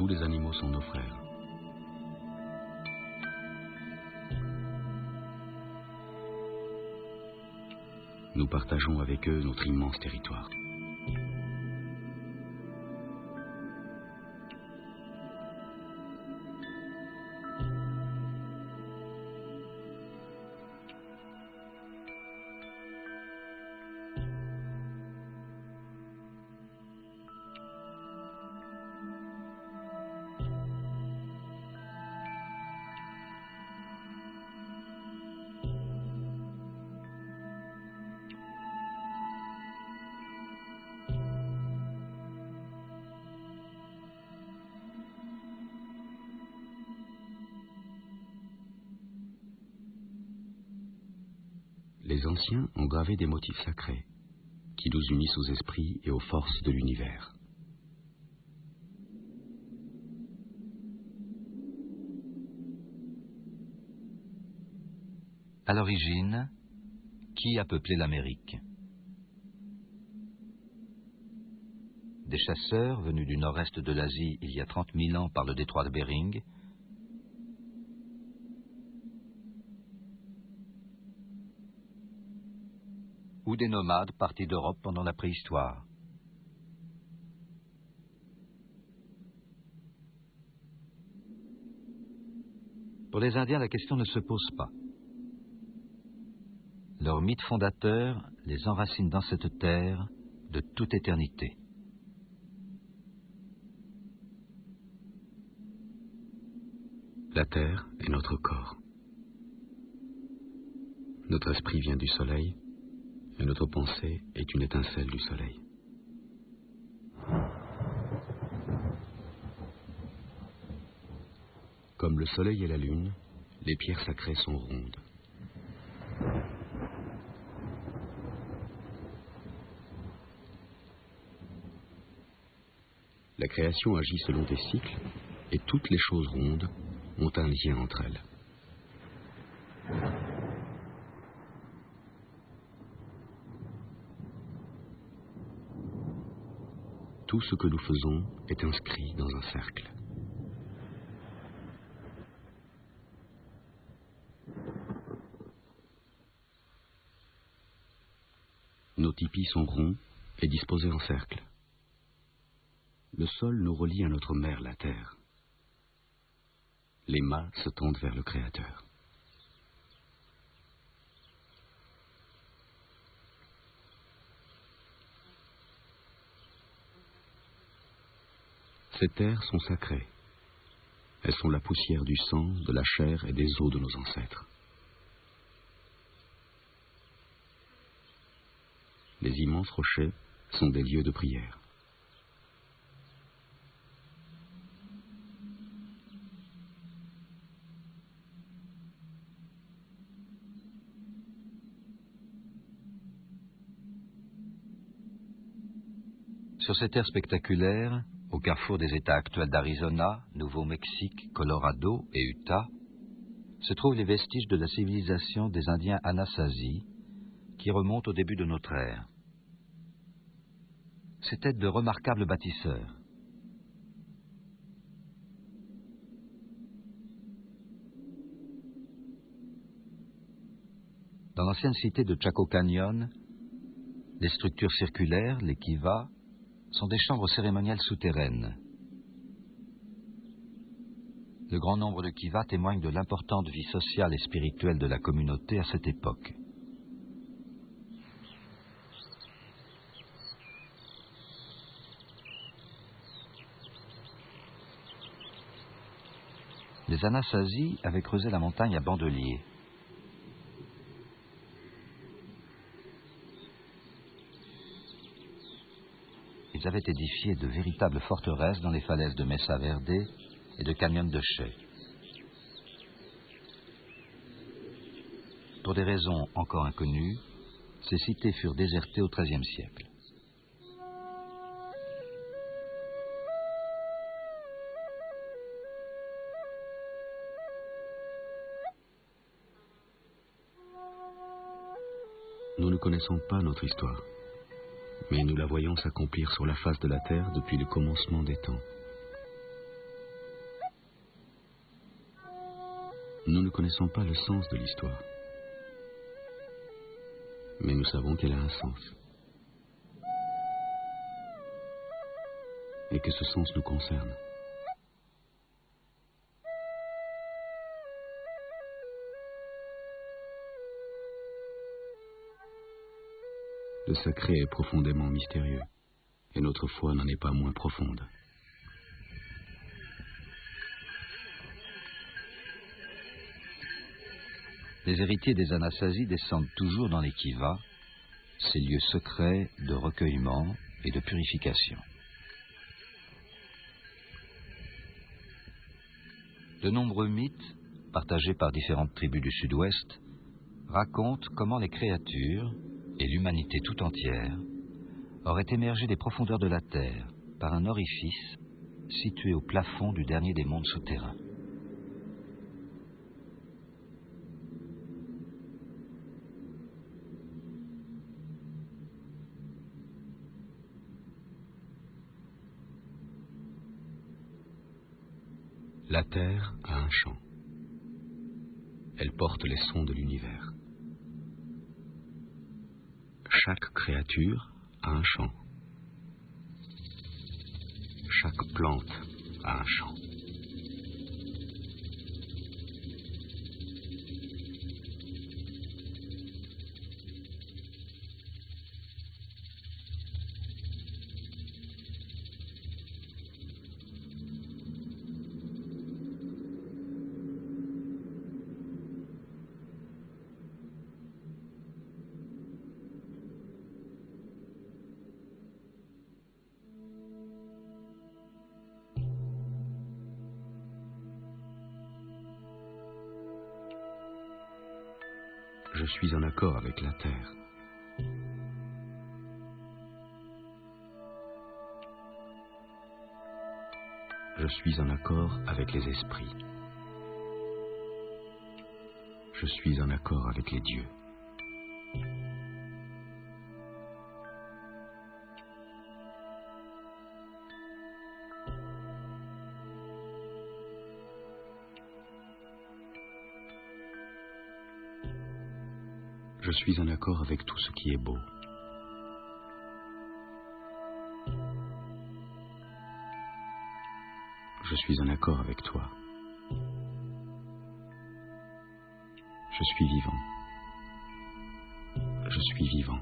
Tous les animaux sont nos frères. Nous partageons avec eux notre immense territoire. Les anciens ont gravé des motifs sacrés qui nous unissent aux esprits et aux forces de l'univers. À l'origine, qui a peuplé l'Amérique? Des chasseurs venus du nord-est de l'Asie il y a 30 000 ans par le détroit de Bering, ou des nomades partis d'Europe pendant la préhistoire. Pour les Indiens, la question ne se pose pas. Leur mythe fondateur les enracine dans cette terre de toute éternité. La terre est notre corps. Notre esprit vient du soleil, et notre pensée est une étincelle du soleil. Comme le soleil et la lune, les pierres sacrées sont rondes. La création agit selon des cycles, et toutes les choses rondes ont un lien entre elles. Tout ce que nous faisons est inscrit dans un cercle. Nos tipis sont ronds et disposés en cercle. Le sol nous relie à notre mère, la terre. Les mâts se tendent vers le Créateur. Ces terres sont sacrées. Elles sont la poussière du sang, de la chair et des os de nos ancêtres. Les immenses rochers sont des lieux de prière. Sur ces terres spectaculaires, au carrefour des États actuels d'Arizona, Nouveau-Mexique, Colorado et Utah, se trouvent les vestiges de la civilisation des Indiens Anasazi, qui remontent au début de notre ère. C'étaient de remarquables bâtisseurs. Dans l'ancienne cité de Chaco Canyon, les structures circulaires, les kivas, sont des chambres cérémonielles souterraines. Le grand nombre de kivas témoigne de l'importante vie sociale et spirituelle de la communauté à cette époque. Les Anasazi avaient creusé la montagne à Bandelier. Ils avaient édifié de véritables forteresses dans les falaises de Mesa Verde et de Canyon de Chay. Pour des raisons encore inconnues, ces cités furent désertées au XIIIe siècle. Nous ne connaissons pas notre histoire, mais nous la voyons s'accomplir sur la face de la terre depuis le commencement des temps. Nous ne connaissons pas le sens de l'histoire, mais nous savons qu'elle a un sens, et que ce sens nous concerne. Le sacré est profondément mystérieux, et notre foi n'en est pas moins profonde. Les héritiers des Anasazi descendent toujours dans les kivas, ces lieux secrets de recueillement et de purification. De nombreux mythes, partagés par différentes tribus du sud-ouest, racontent comment les créatures, et l'humanité tout entière, auraient émergé des profondeurs de la terre par un orifice situé au plafond du dernier des mondes souterrains. La Terre a un chant. Elle porte les sons de l'univers. Chaque créature a un chant. Chaque plante a un chant. Je suis en accord avec la terre. Je suis en accord avec les esprits. Je suis en accord avec les dieux. Je suis en accord avec tout ce qui est beau. Je suis en accord avec toi. Je suis vivant. Je suis vivant.